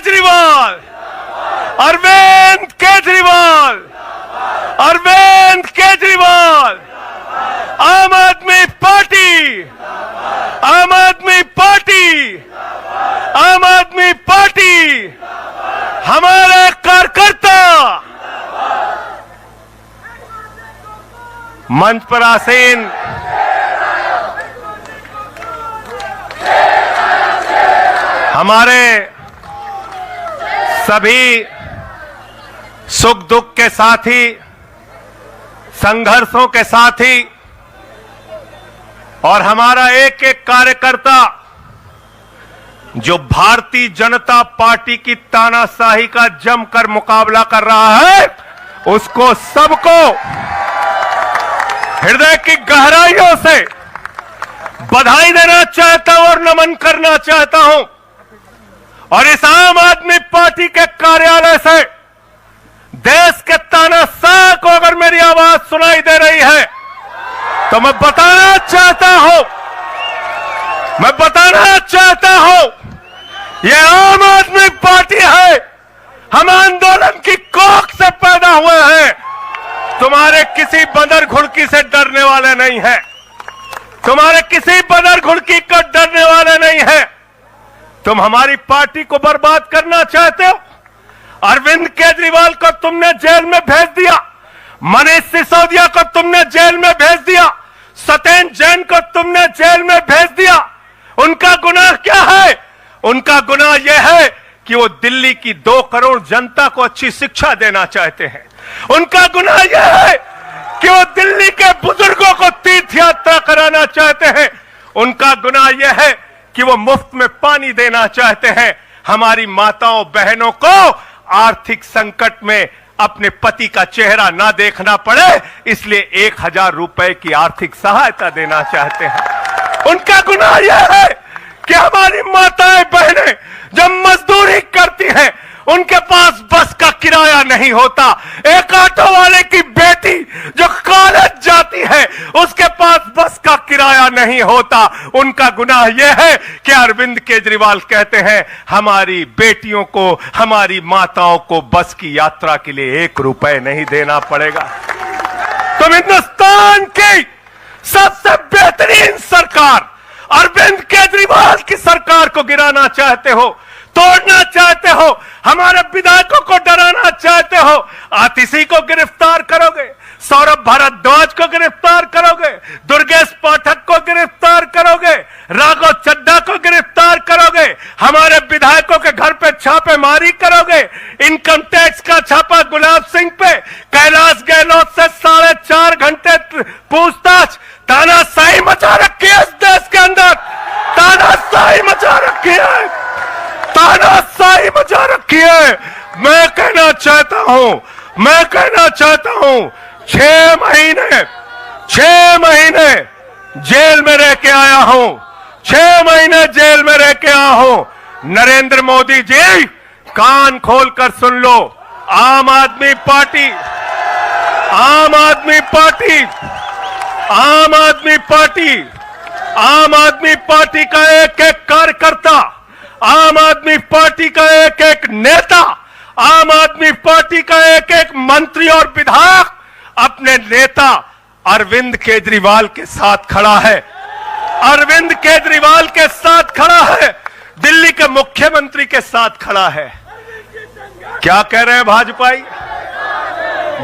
केजरीवाल, अरविंद केजरीवाल, अरविंद केजरीवाल, आम आदमी पार्टी, आम आदमी पार्टी, आम आदमी पार्टी, हमारे कार्यकर्ता। मंच पर आसीन हमारे सभी सुख दुख के साथी, संघर्षों के साथी और हमारा एक एक कार्यकर्ता जो भारतीय जनता पार्टी की तानाशाही का जमकर मुकाबला कर रहा है, उसको सबको हृदय की गहराइयों से बधाई देना चाहता हूं और नमन करना चाहता हूं। और इस आम आदमी पार्टी के कार्यालय से देश के तानाशाह को अगर मेरी आवाज सुनाई दे रही है तो मैं बताना चाहता हूं यह आम आदमी पार्टी है। हम आंदोलन की कोख से पैदा हुए हैं। तुम्हारे किसी बंदर घुड़की से डरने वाले नहीं हैं। तुम्हारे किसी बंदर घुड़की को डरने वाले नहीं हैं। तुम हमारी पार्टी को बर्बाद करना चाहते हो। अरविंद केजरीवाल को तुमने जेल में भेज दिया, मनीष सिसोदिया को तुमने जेल में भेज दिया, सत्येंद्र जैन को तुमने जेल में भेज दिया। उनका गुनाह क्या है? उनका गुनाह यह है कि वो दिल्ली की 2 करोड़ जनता को अच्छी शिक्षा देना चाहते हैं। उनका गुनाह यह है कि वो दिल्ली के बुजुर्गों को तीर्थ यात्रा कराना चाहते हैं। उनका गुनाह यह है कि वो मुफ्त में पानी देना चाहते हैं। हमारी माताओं बहनों को आर्थिक संकट में अपने पति का चेहरा ना देखना पड़े, इसलिए 1000 रुपए की आर्थिक सहायता देना चाहते हैं। उनका गुनाह यह है कि हमारी माताएं बहनें जब मजदूरी करती हैं, उनके पास बस का किराया नहीं होता। एक ऑटो वाले की बेटी जो कॉलेज जाती है, उसके पास बस का किराया नहीं होता। उनका गुनाह यह है कि अरविंद केजरीवाल कहते हैं हमारी बेटियों को, हमारी माताओं को बस की यात्रा के लिए 1 रुपए नहीं देना पड़ेगा। तुम हिंदुस्तान की सबसे बेहतरीन सरकार अरविंद केजरीवाल की सरकार को गिराना चाहते हो, तोड़ना चाहते हो, हमारे विधायकों को डराना चाहते हो। आतिशी को गिरफ्तार करोगे, सौरभ भारद्वाज को गिरफ्तार करोगे, दुर्गेश पाठक को गिरफ्तार करोगे, राघव चड्ढा को गिरफ्तार करोगे, हमारे विधायकों के घर पे छापेमारी करोगे, इनकम टैक्स का छापा गुलाब सिंह पे, कैलाश गहलोत से 4.5 घंटे पूछताछ। तानाशाही मचा रखी है इस देश के अंदर, तानाशाही मचा रखी है, तानाशाही मचा रखी है। मैं कहना चाहता हूं 6 महीने जेल में रह के आया हूं, 6 महीने जेल में रह के आया हूं। नरेंद्र मोदी जी कान खोलकर सुन लो, आम आदमी पार्टी, आम आदमी पार्टी, आम आदमी पार्टी, आम आदमी पार्टी का एक एक कार्यकर्ता, आम आदमी पार्टी का एक एक नेता, आम आदमी पार्टी का एक एक मंत्री और विधायक अपने नेता अरविंद केजरीवाल के साथ खड़ा है। अरविंद केजरीवाल के साथ खड़ा है, दिल्ली के मुख्यमंत्री के साथ खड़ा है। क्या कह रहे हैं भाजपाई?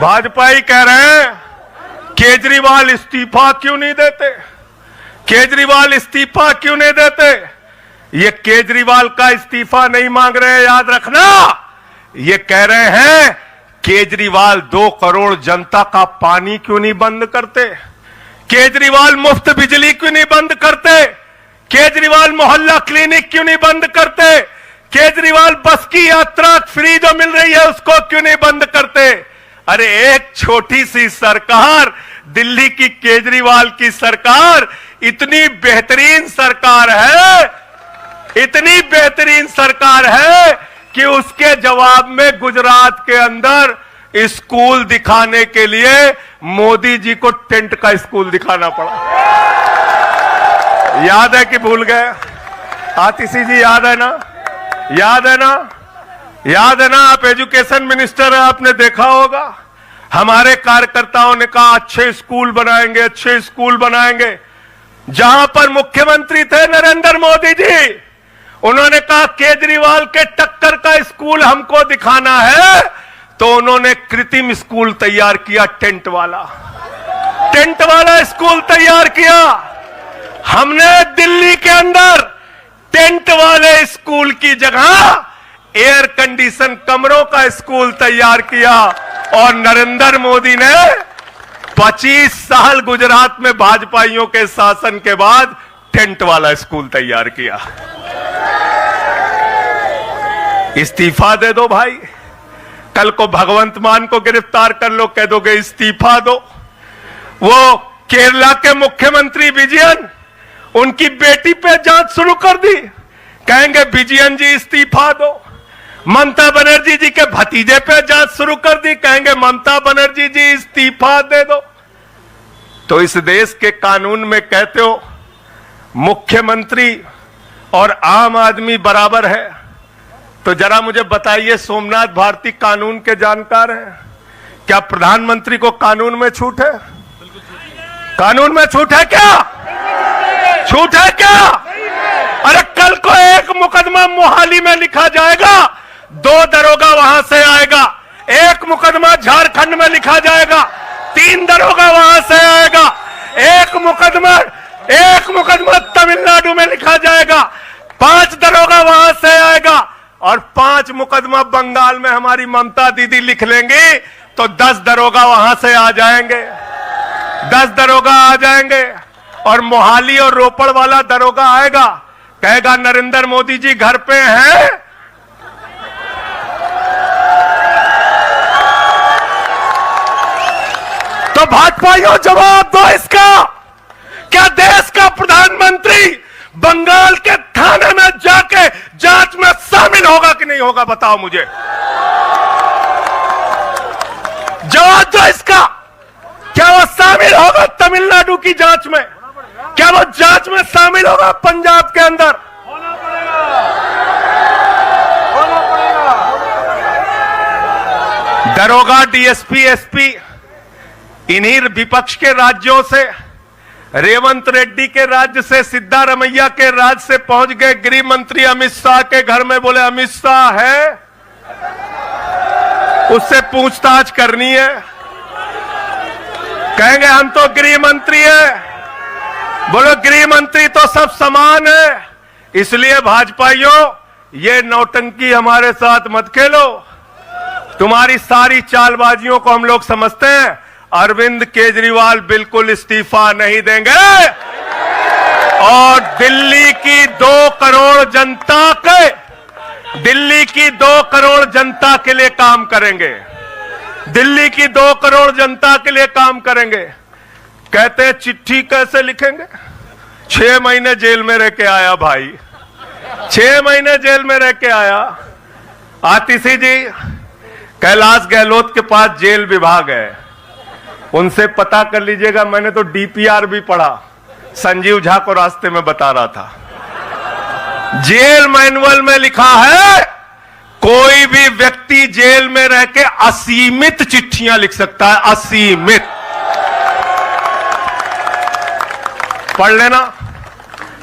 भाजपाई कह रहे हैं केजरीवाल इस्तीफा क्यों नहीं देते, केजरीवाल इस्तीफा क्यों नहीं देते। ये केजरीवाल का इस्तीफा नहीं मांग रहे हैं, याद रखना। ये कह रहे हैं केजरीवाल 2 करोड़ जनता का पानी क्यों नहीं बंद करते, केजरीवाल मुफ्त बिजली क्यों नहीं बंद करते, केजरीवाल मोहल्ला क्लिनिक क्यों नहीं बंद करते, केजरीवाल बस की यात्रा फ्री जो मिल रही है उसको क्यों नहीं बंद करते। अरे एक छोटी सी सरकार, दिल्ली की केजरीवाल की सरकार इतनी बेहतरीन सरकार है, इतनी बेहतरीन सरकार है कि उसके जवाब में गुजरात के अंदर स्कूल दिखाने के लिए मोदी जी को टेंट का स्कूल दिखाना पड़ा। याद है कि भूल गए? आतिशी जी याद है ना? याद है ना? याद है ना, आप एजुकेशन मिनिस्टर हैं, आपने देखा होगा हमारे कार्यकर्ताओं ने कहा अच्छे स्कूल बनाएंगे, अच्छे स्कूल बनाएंगे। जहां पर मुख्यमंत्री थे नरेंद्र मोदी जी, उन्होंने कहा केजरीवाल के टक्कर का स्कूल हमको दिखाना है, तो उन्होंने कृत्रिम स्कूल तैयार किया, टेंट वाला स्कूल तैयार किया। हमने दिल्ली के अंदर टेंट वाले स्कूल की जगह एयर कंडीशन कमरों का स्कूल तैयार किया। और नरेंद्र मोदी ने 25 साल गुजरात में भाजपाइयों के शासन के बाद टेंट वाला स्कूल तैयार किया। इस्तीफा दे दो भाई, कल को भगवंत मान को गिरफ्तार कर लो, कह दोगे इस्तीफा दो। वो केरला के मुख्यमंत्री विजयन, उनकी बेटी पे जांच शुरू कर दी, कहेंगे विजयन जी इस्तीफा दो। ममता बनर्जी जी के भतीजे पे जांच शुरू कर दी, कहेंगे ममता बनर्जी जी इस्तीफा दे दो। तो इस देश के कानून में कहते हो मुख्यमंत्री और आम आदमी बराबर है, तो जरा मुझे बताइए, सोमनाथ भारती कानून के जानकार हैं, क्या प्रधानमंत्री को कानून में छूट है? कानून में छूट है क्या? छूट है क्या? अरे कल को एक मुकदमा मोहाली में लिखा जाएगा, 2 दरोगा वहां से आएगा। एक मुकदमा झारखंड में लिखा जाएगा, 3 दरोगा वहां से आएगा। एक मुकदमा तमिलनाडु में लिखा जाएगा, 5 दरोगा वहां से आएगा। और 5 मुकदमा बंगाल में हमारी ममता दीदी लिख लेंगी, तो 10 दरोगा वहां से आ जाएंगे, 10 दरोगा आ जाएंगे। और मोहाली और रोपड़ वाला दरोगा आएगा, कहेगा नरेंद्र मोदी जी घर पे हैं। तो भाजपाइयों जवाब दो इसका, क्या देश का प्रधानमंत्री बंगाल के थाने में जाके जांच में शामिल होगा कि नहीं होगा? बताओ मुझे, जवाब दो इसका। क्या वो शामिल होगा तमिलनाडु की जांच में? क्या वो जांच में शामिल होगा पंजाब के अंदर? होना पड़ेगा। दरोगा, डीएसपी, एसपी इन्हीं विपक्ष के राज्यों से, रेवंत रेड्डी के राज्य से, सिद्धारमैया के राज्य से पहुंच गए गृह मंत्री अमित शाह के घर में। बोले अमित शाह है, उससे पूछताछ करनी है। कहेंगे हम तो गृह मंत्री है। बोलो गृह मंत्री तो सब समान है। इसलिए भाजपाइयों, ये नौटंकी हमारे साथ मत खेलो। तुम्हारी सारी चालबाजियों को हम लोग समझते हैं। अरविंद केजरीवाल बिल्कुल इस्तीफा नहीं देंगे और दिल्ली की 2 करोड़ जनता के लिए काम करेंगे। दिल्ली की 2 करोड़ जनता के लिए काम करेंगे। कहते हैं चिट्ठी कैसे लिखेंगे? 6 महीने जेल में रह के आया भाई, 6 महीने जेल में रह के आया। आतिशी जी कैलाश गहलोत के पास जेल विभाग है, उनसे पता कर लीजिएगा। मैंने तो डीपीआर भी पढ़ा, संजीव झा को रास्ते में बता रहा था। जेल मैनुअल में लिखा है कोई भी व्यक्ति जेल में रह के असीमित चिट्ठियां लिख सकता है, असीमित। पढ़ लेना।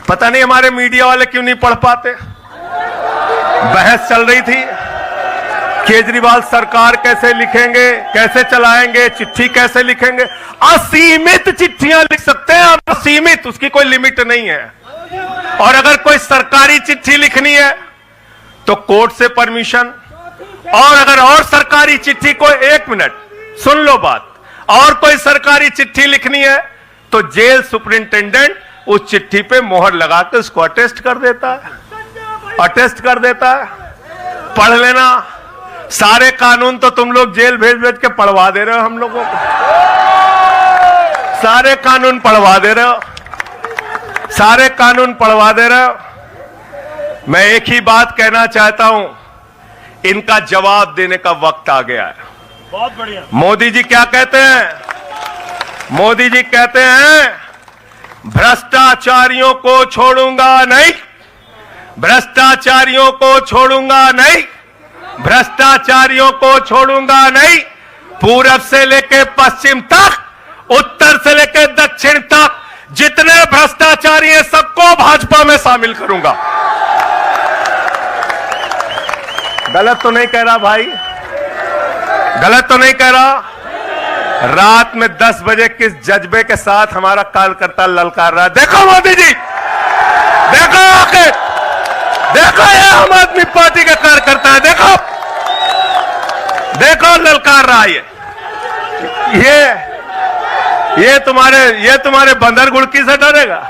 पता नहीं हमारे मीडिया वाले क्यों नहीं पढ़ पाते। बहस चल रही थी, केजरीवाल सरकार कैसे लिखेंगे, कैसे चलाएंगे, चिट्ठी कैसे लिखेंगे। असीमित चिट्ठियां लिख सकते हैं, असीमित, उसकी कोई लिमिट नहीं है। और अगर कोई सरकारी चिट्ठी लिखनी है तो कोर्ट से परमिशन, और अगर और सरकारी चिट्ठी को, 1 मिनट सुन लो बात, और कोई सरकारी चिट्ठी लिखनी है तो जेल सुपरिंटेंडेंट उस चिट्ठी पे मोहर लगा के उसको अटेस्ट कर देता है। पढ़ लेना। सारे कानून तो तुम लोग जेल भेज भेज के पढ़वा दे रहे हो हम लोगों को। सारे कानून पढ़वा दे रहे हो, सारे कानून पढ़वा दे रहे हो। मैं एक ही बात कहना चाहता हूं, इनका जवाब देने का वक्त आ गया है। बहुत बढ़िया। मोदी जी क्या कहते हैं? मोदी जी कहते हैं भ्रष्टाचारियों को छोड़ूंगा नहीं, भ्रष्टाचारियों को छोड़ूंगा नहीं। भ्रष्टाचारियों को छोड़ूंगा नहीं। पूरब से लेकर पश्चिम तक, उत्तर से लेकर दक्षिण तक जितने भ्रष्टाचारी हैं सबको भाजपा में शामिल करूंगा। गलत तो नहीं कह रहा भाई, गलत तो नहीं कह रहा। रात में 10 बजे किस जज्बे के साथ हमारा कार्यकर्ता ललकार रहा है, देखो मोदी जी, देखो आके देखो, ये आम आदमी पार्टी का कार्यकर्ता है, देखो देखो ललकार रहा है। ये तुम्हारे बंदर गुड़की से डरेगा,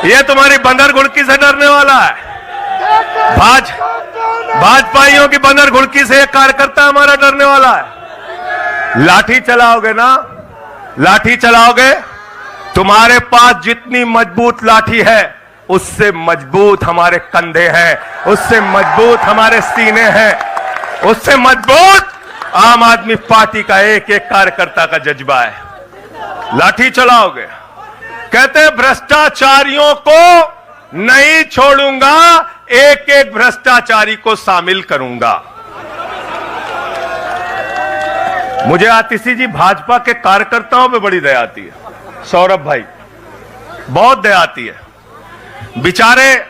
ये तुम्हारी बंदर गुड़की से डरने वाला है। भाजपाइयों की बंदर गुड़की से एक कार्यकर्ता हमारा डरने वाला है। लाठी चलाओगे ना, लाठी चलाओगे, तुम्हारे पास जितनी मजबूत लाठी है उससे मजबूत हमारे कंधे हैं, उससे मजबूत हमारे सीने हैं, उससे मजबूत आम आदमी पार्टी का एक एक कार्यकर्ता का जज्बा है। लाठी चलाओगे, कहते हैं भ्रष्टाचारियों को नहीं छोड़ूंगा, एक एक भ्रष्टाचारी को शामिल करूंगा। मुझे आतिशी जी भाजपा के कार्यकर्ताओं पे बड़ी दया आती है, सौरभ भाई बहुत दया आती है। बेचारे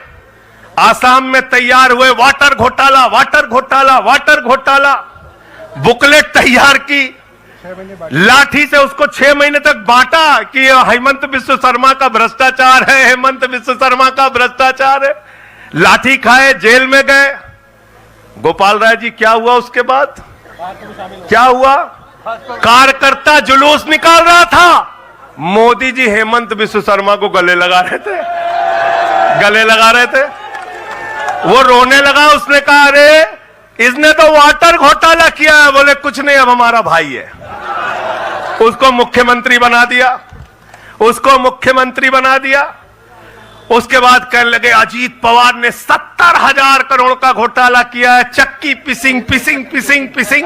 आसाम में तैयार हुए वाटर घोटाला, वाटर घोटाला, वाटर घोटाला, बुकलेट तैयार की, लाठी से उसको 6 महीने तक बांटा कि हेमंत बिस्व शर्मा का भ्रष्टाचार है, हेमंत बिस्व शर्मा का भ्रष्टाचार है। लाठी खाए, जेल में गए। गोपाल राय जी क्या हुआ उसके बाद, क्या हुआ? कार्यकर्ता जुलूस निकाल रहा था, मोदी जी हेमंत बिस्व शर्मा को गले लगा रहे थे, गले लगा रहे थे। वो रोने लगा, उसने कहा अरे इसने तो वाटर घोटाला किया है। बोले कुछ नहीं, अब हमारा भाई है। उसको मुख्यमंत्री बना दिया, उसको मुख्यमंत्री बना दिया। उसके बाद कहने लगे अजीत पवार ने 70,000 करोड़ का घोटाला किया है, चक्की पिसिंग पिसिंग पिसिंग पिसिंग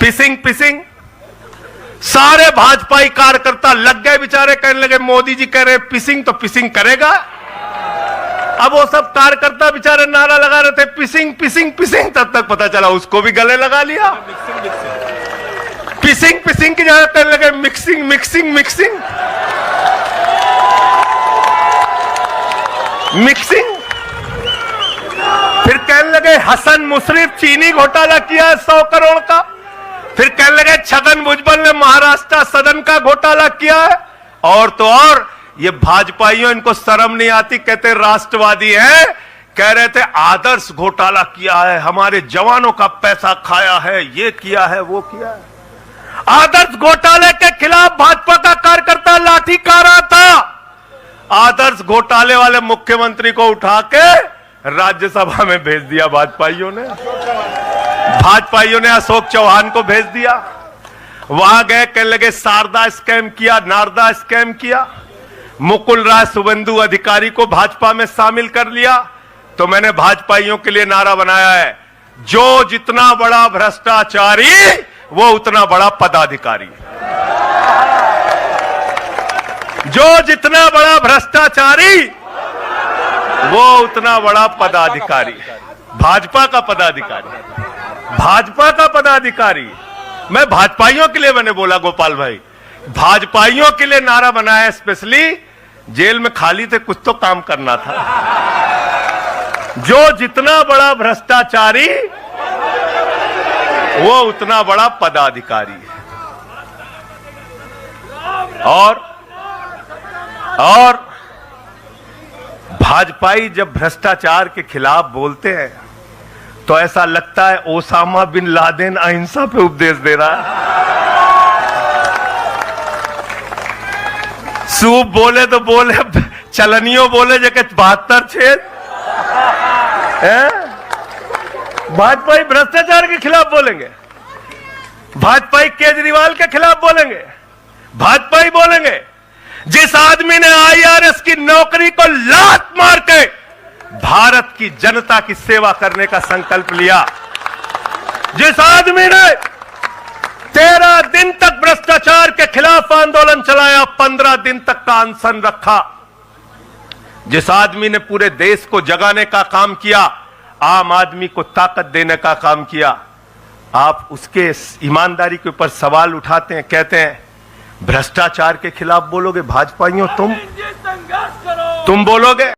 पिसिंग पिसिंग। सारे भाजपाई कार्यकर्ता लग गए बेचारे, कहने लगे मोदी जी कह रहे पिसिंग तो पिसिंग करेगा। अब वो सब कार्यकर्ता बेचारे नारा लगा रहे थे पिसिंग पिसिंग पिसिंग, तब तक पता चला उसको भी गले लगा लिया। पिसिंग पिसिंग की जगह कहने लगे मिक्सिंग मिक्सिंग मिक्सिंग मिक्सिंग। फिर कहने लगे हसन मुशर्रफ चीनी घोटाला किया है 100 करोड़ का। फिर कहने लगे छगन भुजबल ने महाराष्ट्र सदन का घोटाला किया है। और तो और ये भाजपाइयों, इनको शर्म नहीं आती, कहते राष्ट्रवादी हैं, कह रहे थे आदर्श घोटाला किया है, हमारे जवानों का पैसा खाया है, ये किया है, वो किया है। आदर्श घोटाले के खिलाफ भाजपा का कार्यकर्ता लाठी खा रहा था। आदर्श घोटाले वाले मुख्यमंत्री को उठा के राज्यसभा में भेज दिया भाजपाइयों ने। भाजपाइयों ने अशोक चौहान को भेज दिया। वहां गए, कहने लगे शारदा स्कैम किया, नारदा स्कैम किया। मुकुल राय शुभेंदु अधिकारी को भाजपा में शामिल कर लिया। तो मैंने भाजपाइयों के लिए नारा बनाया है, जो जितना बड़ा भ्रष्टाचारी वो उतना बड़ा पदाधिकारी। जो जितना बड़ा भ्रष्टाचारी वो उतना बड़ा पदाधिकारी। भाजपा का पदाधिकारी, भाजपा का पदाधिकारी। मैं भाजपाइयों के लिए मैंने बोला गोपाल भाई, भाजपाइयों के लिए नारा बनाया स्पेशली। जेल में खाली थे, कुछ तो काम करना था। जो जितना बड़ा भ्रष्टाचारी वो उतना बड़ा पदाधिकारी है। और भाजपाई जब भ्रष्टाचार के खिलाफ बोलते हैं तो ऐसा लगता है ओसामा बिन लादेन अहिंसा पे उपदेश दे रहा है। सूप बोले तो बोले, चलनियों बोले जगह 72 छेद। भाजपाई भ्रष्टाचार के खिलाफ बोलेंगे, भाजपाई केजरीवाल के खिलाफ बोलेंगे, भाजपाई बोलेंगे जिस आदमी ने IRS की नौकरी को लात मार के भारत की जनता की सेवा करने का संकल्प लिया, जिस आदमी ने 13 दिन तक भ्रष्टाचार के खिलाफ आंदोलन चलाया, 15 दिन तक का अनशन रखा, जिस आदमी ने पूरे देश को जगाने का काम किया, आम आदमी को ताकत देने का काम किया। आप उसके ईमानदारी के ऊपर सवाल उठाते हैं, कहते हैं भ्रष्टाचार के खिलाफ बोलोगे। भाजपाइयों तुम बोलोगे?